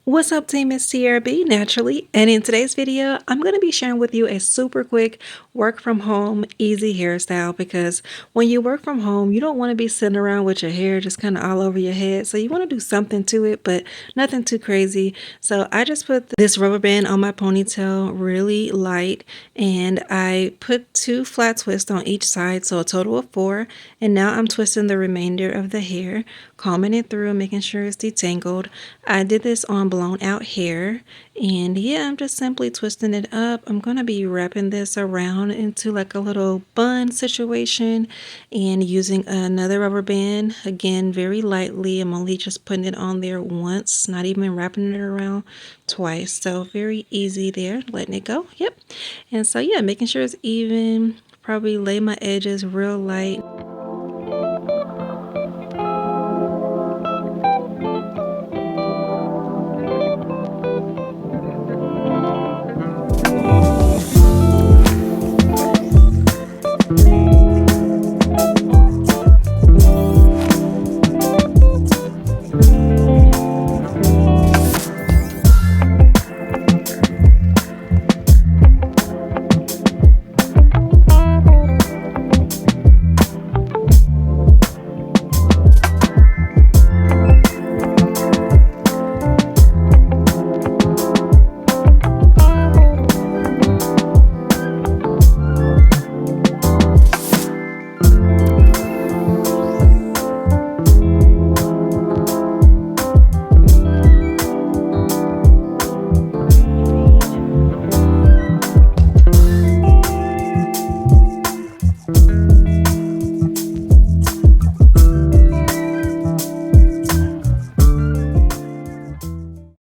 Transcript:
What's up, team? It's TRB naturally, and in today's video, I'm going to be sharing with you a super quick work from home easy hairstyle because when you work from home, you don't want to be sitting around with your hair just kind of all over your head. So you want to do something to it, but nothing too crazy. So I just put this rubber band on my ponytail really light, and I put 2 flat twists on each side, so a total of 4. And now I'm twisting the remainder of the hair, combing it through, making sure it's detangled. I did this on blown out hair, and yeah, I'm just simply twisting it up. I'm gonna be wrapping this around into like a little bun situation and using another rubber band, again very lightly. I'm only just putting it on there once, not even wrapping it around twice. So very easy there, letting it go. Yep. And so yeah, making sure it's even, probably lay my edges real light.